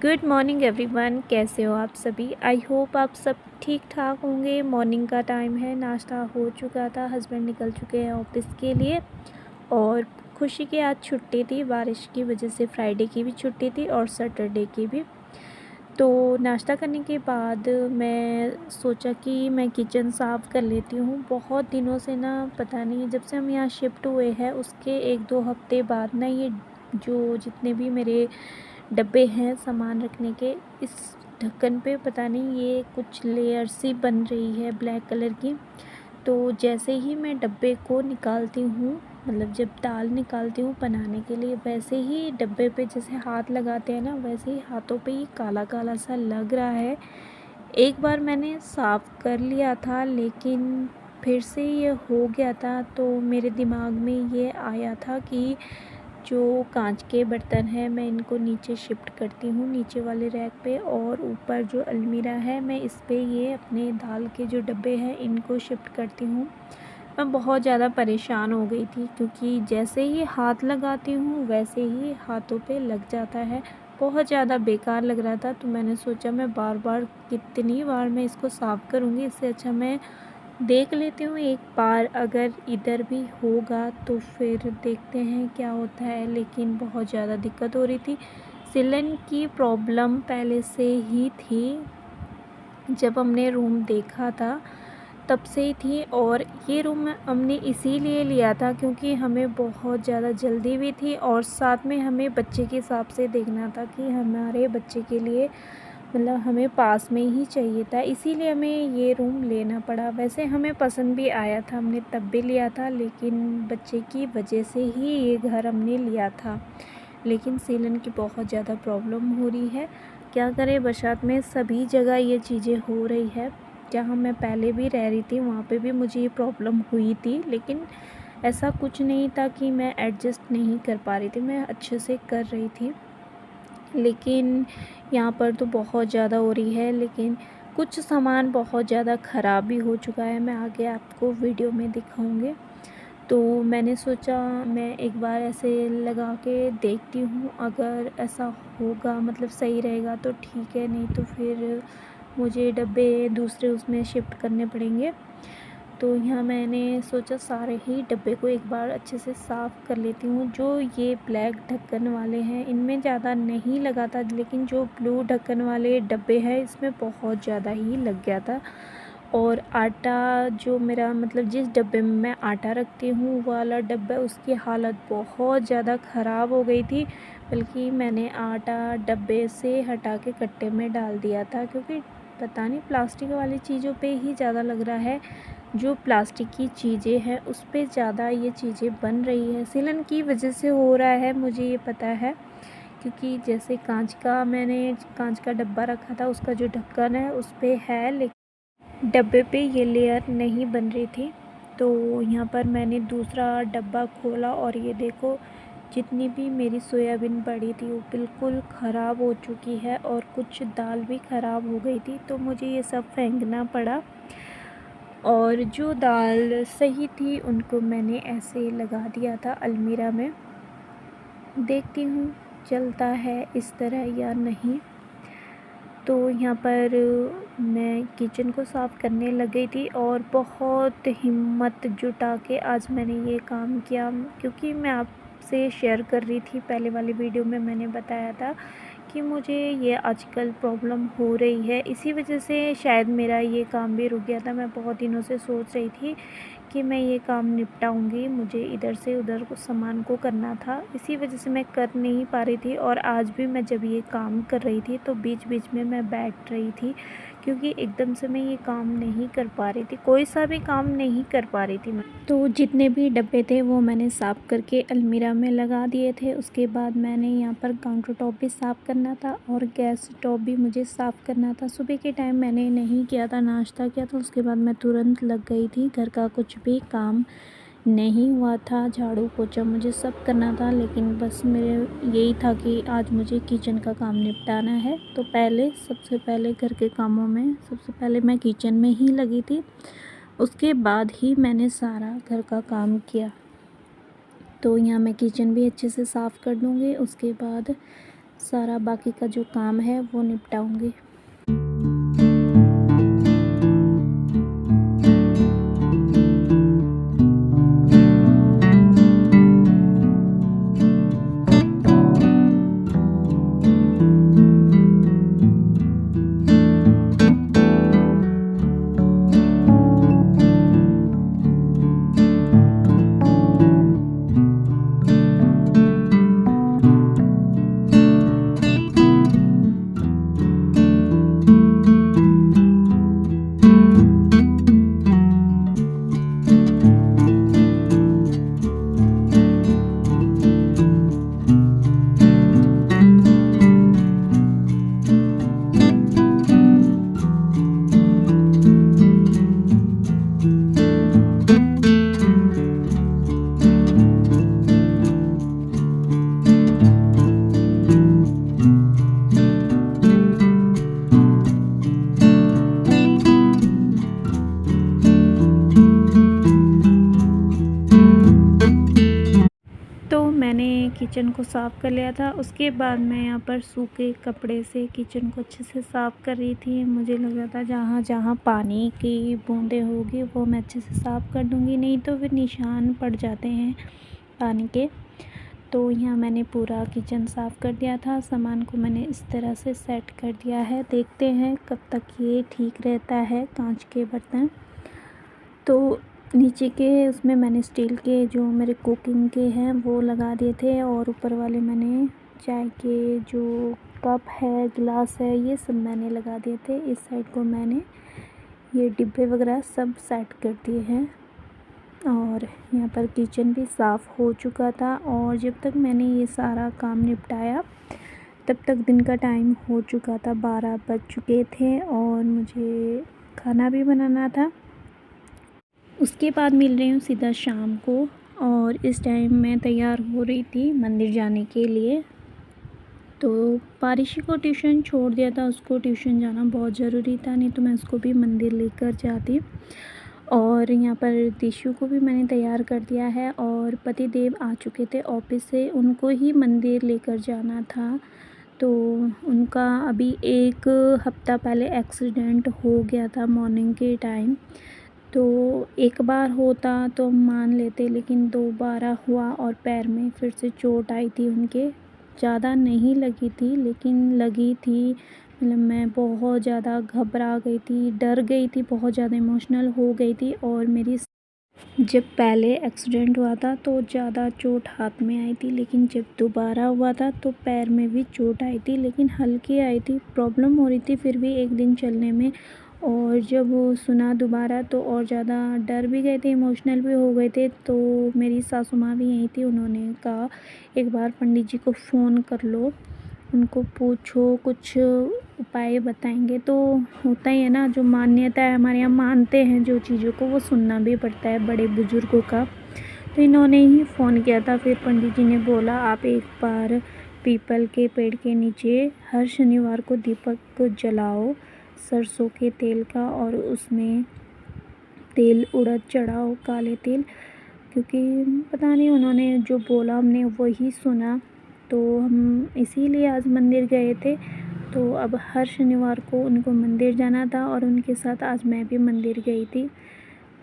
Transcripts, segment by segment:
Good morning everyone, कैसे हो आप सभी। आई होप आप सब ठीक ठाक होंगे। मॉर्निंग का टाइम है, नाश्ता हो चुका था, हस्बैंड निकल चुके हैं ऑफिस के लिए। और खुशी की आज छुट्टी थी, बारिश की वजह से फ्राइडे की भी छुट्टी थी और सैटरडे की भी। तो नाश्ता करने के बाद मैं सोचा कि मैं किचन साफ़ कर लेती हूँ। बहुत दिनों से ना, पता नहीं, जब से हम यहाँ शिफ्ट हुए हैं उसके 1-2 हफ्ते बाद ना, ये जो जितने भी मेरे डब्बे हैं सामान रखने के, इस ढक्कन पे पता नहीं ये कुछ लेयर सी बन रही है ब्लैक कलर की। तो जैसे ही मैं डब्बे को निकालती हूँ, मतलब जब दाल निकालती हूँ बनाने के लिए, वैसे ही डब्बे पे जैसे हाथ लगाते हैं ना, वैसे ही हाथों पे ये काला काला सा लग रहा है। एक बार मैंने साफ़ कर लिया था, लेकिन फिर से ये हो गया था। तो मेरे दिमाग में ये आया था कि जो कांच के बर्तन हैं मैं इनको नीचे शिफ्ट करती हूँ, नीचे वाले रैक पे, और ऊपर जो अलमीरा है मैं इस पे ये अपने दाल के जो डब्बे हैं इनको शिफ्ट करती हूँ। मैं बहुत ज़्यादा परेशान हो गई थी, क्योंकि जैसे ही हाथ लगाती हूँ वैसे ही हाथों पे लग जाता है। बहुत ज़्यादा बेकार लग रहा था। तो मैंने सोचा मैं बार बार कितनी बार मैं इसको साफ़ करूँगी, इससे अच्छा मैं देख लेती हूँ एक बार, अगर इधर भी होगा तो फिर देखते हैं क्या होता है। लेकिन बहुत ज़्यादा दिक्कत हो रही थी। सिलन की प्रॉब्लम पहले से ही थी, जब हमने रूम देखा था तब से ही थी। और ये रूम हमने इसीलिए लिया था क्योंकि हमें बहुत ज़्यादा जल्दी भी थी, और साथ में हमें बच्चे के हिसाब से देखना था कि हमारे बच्चे के लिए, मतलब हमें पास में ही चाहिए था, इसीलिए हमें ये रूम लेना पड़ा। वैसे हमें पसंद भी आया था, हमने तब भी लिया था, लेकिन बच्चे की वजह से ही ये घर हमने लिया था। लेकिन सीलन की बहुत ज़्यादा प्रॉब्लम हो रही है, क्या करें, बरसात में सभी जगह ये चीज़ें हो रही है। जहाँ मैं पहले भी रह रही थी वहाँ पे भी मुझे ये प्रॉब्लम हुई थी, लेकिन ऐसा कुछ नहीं था कि मैं एडजस्ट नहीं कर पा रही थी, मैं अच्छे से कर रही थी। लेकिन यहाँ पर तो बहुत ज़्यादा हो रही है। लेकिन कुछ सामान बहुत ज़्यादा ख़राब भी हो चुका है, मैं आगे आपको वीडियो में दिखाऊंगी। तो मैंने सोचा मैं एक बार ऐसे लगा के देखती हूँ, अगर ऐसा होगा, मतलब सही रहेगा तो ठीक है, नहीं तो फिर मुझे डब्बे दूसरे उसमें शिफ्ट करने पड़ेंगे। तो यहाँ मैंने सोचा सारे ही डब्बे को एक बार अच्छे से साफ़ कर लेती हूँ। जो ये ब्लैक ढक्कन वाले हैं इनमें ज़्यादा नहीं लगा था, लेकिन जो ब्लू ढक्कन वाले डब्बे हैं इसमें बहुत ज़्यादा ही लग गया था। और आटा, जो मेरा मतलब जिस डब्बे में मैं आटा रखती हूँ वो वाला डब्बा, उसकी हालत बहुत ज़्यादा ख़राब हो गई थी। बल्कि मैंने आटा डब्बे से हटा के कट्टे में डाल दिया था, क्योंकि पता नहीं प्लास्टिक वाली चीज़ों पे ही ज़्यादा लग रहा है। जो प्लास्टिक की चीज़ें हैं उस पे ज़्यादा ये चीज़ें बन रही है। सिलन की वजह से हो रहा है, मुझे ये पता है। क्योंकि जैसे मैंने कांच का डब्बा रखा था, उसका जो ढक्कन है उस पे है, लेकिन डब्बे पे ये लेयर नहीं बन रही थी। तो यहाँ पर मैंने दूसरा डब्बा खोला और ये देखो, जितनी भी मेरी सोयाबीन पड़ी थी वो बिल्कुल ख़राब हो चुकी है, और कुछ दाल भी ख़राब हो गई थी, तो मुझे ये सब फेंकना पड़ा। और जो दाल सही थी उनको मैंने ऐसे लगा दिया था अलमीरा में। देखती हूँ चलता है इस तरह या नहीं। तो यहाँ पर मैं किचन को साफ़ करने लग गई थी, और बहुत हिम्मत जुटा के आज मैंने ये काम किया। क्योंकि मैं आपसे शेयर कर रही थी, पहले वाली वीडियो में मैंने बताया था कि मुझे ये आजकल प्रॉब्लम हो रही है, इसी वजह से शायद मेरा ये काम भी रुक गया था। मैं बहुत दिनों से सोच रही थी कि मैं ये काम निपटाऊंगी, मुझे इधर से उधर को सामान को करना था, इसी वजह से मैं कर नहीं पा रही थी। और आज भी मैं जब ये काम कर रही थी तो बीच बीच में मैं बैठ रही थी, क्योंकि एकदम से मैं ये काम नहीं कर पा रही थी, कोई सा भी काम नहीं कर पा रही थी मैं। तो जितने भी डब्बे थे वो मैंने साफ़ करके अलमीरा में लगा दिए थे। उसके बाद मैंने यहाँ पर काउंटर टॉप भी साफ़ करना था, और गैस टॉप भी मुझे साफ़ करना था। सुबह के टाइम मैंने नहीं किया था, नाश्ता किया था, उसके बाद मैं तुरंत लग गई थी। घर का कुछ भी काम नहीं हुआ था, झाड़ू पोछा मुझे सब करना था, लेकिन बस मेरे यही था कि आज मुझे किचन का काम निपटाना है। तो सबसे पहले घर के कामों में सबसे पहले मैं किचन में ही लगी थी, उसके बाद ही मैंने सारा घर का काम किया। तो यहाँ मैं किचन भी अच्छे से साफ़ कर दूँगी, उसके बाद सारा बाकी का जो काम है वो निपटाऊंगी। तो मैंने किचन को साफ़ कर लिया था। उसके बाद मैं यहाँ पर सूखे कपड़े से किचन को अच्छे से साफ़ कर रही थी। मुझे लग रहा था जहाँ जहाँ पानी की बूंदें होगी वो मैं अच्छे से साफ़ कर दूँगी, नहीं तो फिर निशान पड़ जाते हैं पानी के। तो यहाँ मैंने पूरा किचन साफ़ कर दिया था। सामान को मैंने इस तरह से सेट कर दिया है। देखते हैं कब तक ये ठीक रहता है। कांच के बर्तन तो नीचे के उसमें मैंने स्टील के जो मेरे कुकिंग के हैं वो लगा दिए थे, और ऊपर वाले मैंने चाय के जो कप है, गिलास है, ये सब मैंने लगा दिए थे। इस साइड को मैंने ये डिब्बे वगैरह सब सेट कर दिए हैं। और यहाँ पर किचन भी साफ़ हो चुका था, और जब तक मैंने ये सारा काम निपटाया तब तक दिन का टाइम हो चुका था, 12 बज चुके थे और मुझे खाना भी बनाना था। उसके बाद मिल रही हूँ सीधा शाम को, और इस टाइम मैं तैयार हो रही थी मंदिर जाने के लिए। तो पारिशी को ट्यूशन छोड़ दिया था, उसको ट्यूशन जाना बहुत ज़रूरी था, नहीं तो मैं उसको भी मंदिर लेकर जाती। और यहाँ पर दिशु को भी मैंने तैयार कर दिया है, और पति देव आ चुके थे ऑफिस से, उनको ही मंदिर लेकर जाना था। तो उनका अभी 1 हफ़्ता पहले एक्सीडेंट हो गया था मॉर्निंग के टाइम। तो एक बार होता तो मान लेते, लेकिन दोबारा हुआ और पैर में फिर से चोट आई थी उनके। ज़्यादा नहीं लगी थी लेकिन लगी थी। मतलब मैं बहुत ज़्यादा घबरा गई थी, डर गई थी, बहुत ज़्यादा इमोशनल हो गई थी। और मेरी जब पहले एक्सीडेंट हुआ था तो ज़्यादा चोट हाथ में आई थी, लेकिन जब दोबारा हुआ था तो पैर में भी चोट आई थी, लेकिन हल्की आई थी। प्रॉब्लम हो रही थी फिर भी एक दिन चलने में। और जब वो सुना दोबारा तो और ज़्यादा डर भी गए थे, इमोशनल भी हो गए थे। तो मेरी सासू माँ भी यहीं थी, उन्होंने कहा एक बार पंडित जी को फ़ोन कर लो, उनको पूछो, कुछ उपाय बताएंगे। तो होता ही है ना, जो मान्यता है हमारे यहाँ, मानते हैं जो चीज़ों को, वो सुनना भी पड़ता है बड़े बुज़ुर्गों का। तो इन्होंने ही फ़ोन किया था। फिर पंडित जी ने बोला आप एक बार पीपल के पेड़ के नीचे हर शनिवार को दीपक जलाओ सरसों के तेल का, और उसमें तेल उड़द चढ़ाओ, काले तेल। क्योंकि पता नहीं उन्होंने जो बोला हमने वही सुना, तो हम इसीलिए आज मंदिर गए थे। तो अब हर शनिवार को उनको मंदिर जाना था, और उनके साथ आज मैं भी मंदिर गई थी।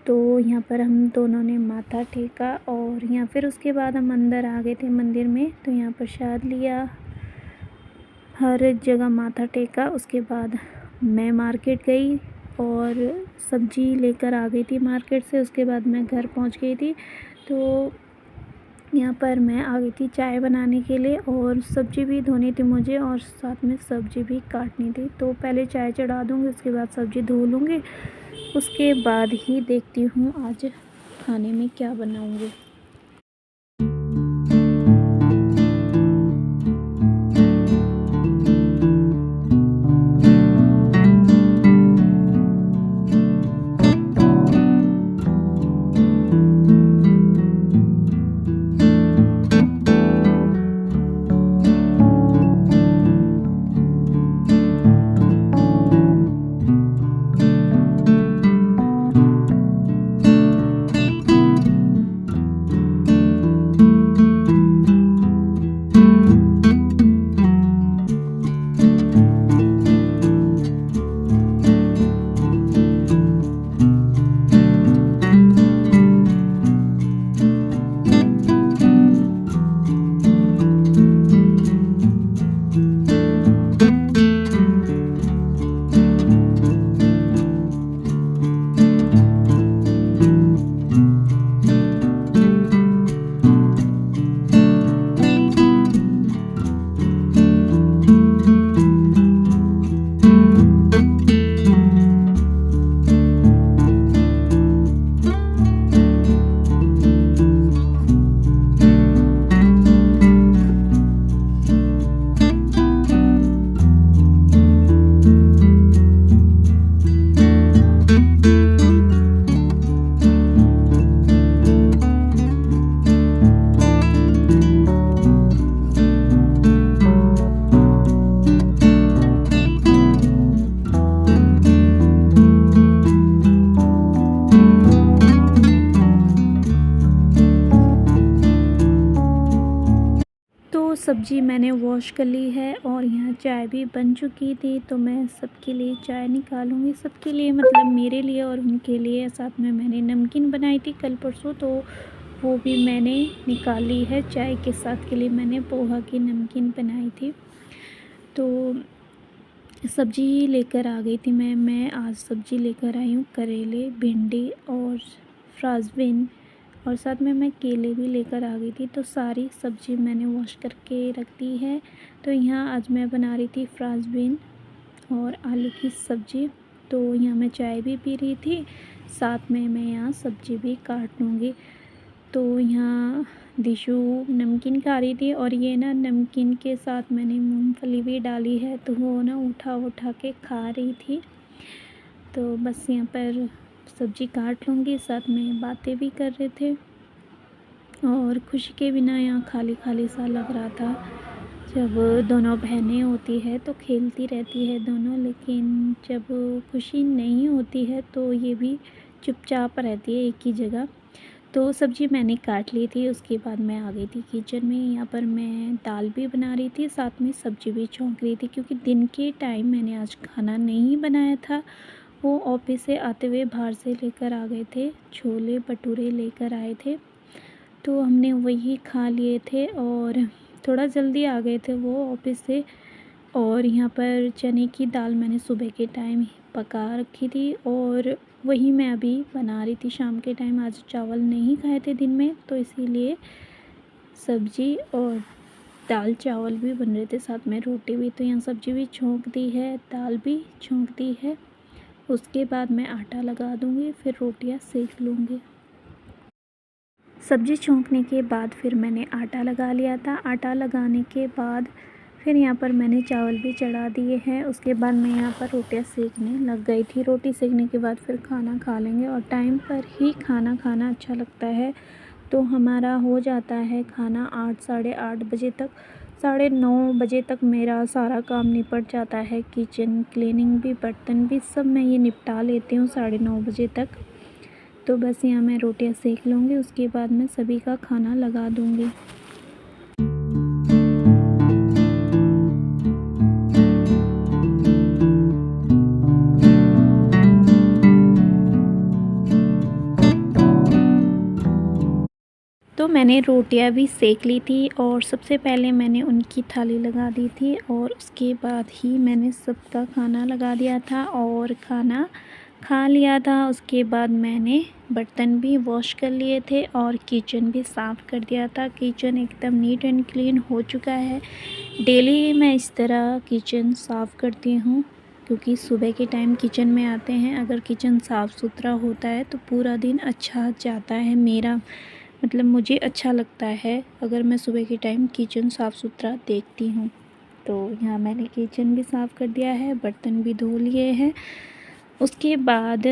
तो यहाँ पर हम दोनों ने माथा टेका, और यहाँ फिर उसके बाद हम अंदर आ गए थे मंदिर में। तो यहाँ प्रसाद लिया, हर जगह माथा टेका। उसके बाद मैं मार्केट गई और सब्ज़ी लेकर आ गई थी मार्केट से। उसके बाद मैं घर पहुंच गई थी। तो यहाँ पर मैं आ गई थी चाय बनाने के लिए, और सब्ज़ी भी धोनी थी मुझे, और साथ में सब्ज़ी भी काटनी थी। तो पहले चाय चढ़ा दूँगी, उसके बाद सब्ज़ी धो लूँगी, उसके बाद ही देखती हूँ आज खाने में क्या बनाऊँगी। सब्ज़ी मैंने वॉश कर ली है और यहाँ चाय भी बन चुकी थी, तो मैं सबके लिए चाय निकालूंगी। सबके लिए मतलब मेरे लिए और उनके लिए। साथ में मैंने नमकीन बनाई थी कल परसों, तो वो भी मैंने निकाली है। चाय के साथ के लिए मैंने पोहा की नमकीन बनाई थी। तो सब्ज़ी लेकर आ गई थी मैं आज सब्ज़ी लेकर आई हूँ करेले, भिंडी और फ्रांसबीन, और साथ में मैं केले भी लेकर आ गई थी। तो सारी सब्ज़ी मैंने वॉश करके रख दी है। तो यहाँ आज मैं बना रही थी फ्रांसबीन और आलू की सब्ज़ी। तो यहाँ मैं चाय भी पी रही थी, साथ में मैं यहाँ सब्ज़ी भी काट लूँगी। तो यहाँ दिशु नमकीन खा रही थी और ये ना नमकीन के साथ मैंने मूंगफली भी डाली है, तो वो ना उठा के खा रही थी। तो बस यहाँ पर सब्ज़ी काट लूँगी, साथ में बातें भी कर रहे थे। और खुशी के बिना यहाँ खाली खाली सा लग रहा था। जब दोनों बहनें होती है तो खेलती रहती है दोनों, लेकिन जब खुशी नहीं होती है तो ये भी चुपचाप रहती है एक ही जगह। तो सब्ज़ी मैंने काट ली थी, उसके बाद मैं आ गई थी किचन में। यहाँ पर मैं दाल भी बना रही थी, साथ में सब्ज़ी भी छौंक रही थी, क्योंकि दिन के टाइम मैंने आज खाना नहीं बनाया था। वो ऑफिस से आते हुए बाहर से लेकर आ गए थे, छोले भटूरे लेकर आए थे, तो हमने वही खा लिए थे और थोड़ा जल्दी आ गए थे वो ऑफिस से। और यहाँ पर चने की दाल मैंने सुबह के टाइम पका रखी थी और वही मैं अभी बना रही थी शाम के टाइम। आज चावल नहीं खाए थे दिन में, तो इसीलिए सब्ज़ी और दाल चावल भी बन रहे थे, साथ में रोटी भी। तो यहाँ सब्ज़ी भी छौंक दी है, दाल भी छौंक दी है। उसके बाद मैं आटा लगा दूँगी, फिर रोटियाँ सेक लूँगी। सब्ज़ी छौंकने के बाद फिर मैंने आटा लगा लिया था। आटा लगाने के बाद फिर यहाँ पर मैंने चावल भी चढ़ा दिए हैं। उसके बाद मैं यहाँ पर रोटियाँ सेकने लग गई थी। रोटी सेकने के बाद फिर खाना खा लेंगे, और टाइम पर ही खाना खाना अच्छा लगता है। तो हमारा हो जाता है खाना 8 साढ़े 8 बजे तक। 9:30 बजे तक मेरा सारा काम निपट जाता है। किचन क्लीनिंग भी, बर्तन भी, सब मैं ये निपटा लेती हूँ 9:30 बजे तक। तो बस यहाँ मैं रोटियाँ सेक लूँगी, उसके बाद मैं सभी का खाना लगा दूँगी। तो मैंने रोटियां भी सेक ली थी और सबसे पहले मैंने उनकी थाली लगा दी थी, और उसके बाद ही मैंने सबका खाना लगा दिया था और खाना खा लिया था। उसके बाद मैंने बर्तन भी वॉश कर लिए थे और किचन भी साफ़ कर दिया था। किचन एकदम नीट एंड क्लीन हो चुका है। डेली मैं इस तरह किचन साफ़ करती हूँ, क्योंकि सुबह के टाइम किचन में आते हैं, अगर किचन साफ़ सुथरा होता है तो पूरा दिन अच्छा जाता है। मेरा मतलब मुझे अच्छा लगता है अगर मैं सुबह के टाइम किचन साफ़ सुथरा देखती हूँ। तो यहाँ मैंने किचन भी साफ़ कर दिया है, बर्तन भी धो लिए हैं। उसके बाद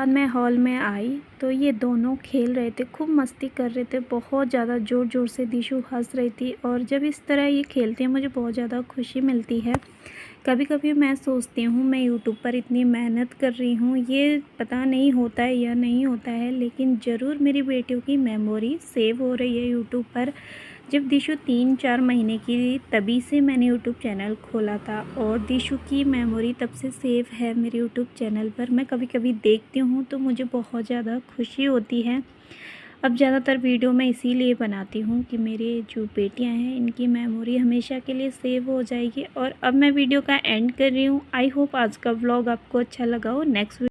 मैं हॉल में आई तो ये दोनों खेल रहे थे, खूब मस्ती कर रहे थे, बहुत ज़्यादा ज़ोर ज़ोर से। दिशु हंस रही थी, और जब इस तरह ये खेलते हैं मुझे बहुत ज़्यादा खुशी मिलती है। कभी कभी मैं सोचती हूँ मैं यूट्यूब पर इतनी मेहनत कर रही हूँ, ये पता नहीं होता है या नहीं होता है, लेकिन ज़रूर मेरी बेटियों की मेमोरी सेव हो रही है यूट्यूब पर। जब दिशु 3-4 महीने की तभी से मैंने यूट्यूब चैनल खोला था, और दिशु की मेमोरी तब से सेव है मेरे यूट्यूब चैनल पर। मैं कभी कभी देखती हूँ तो मुझे बहुत ज़्यादा खुशी होती है। अब ज़्यादातर वीडियो मैं इसीलिए बनाती हूँ कि मेरे जो बेटियाँ हैं इनकी मेमोरी हमेशा के लिए सेव हो जाएगी। और अब मैं वीडियो का एंड कर रही हूँ। आई होप आज का व्लॉग आपको अच्छा लगा हो। नेक्स्ट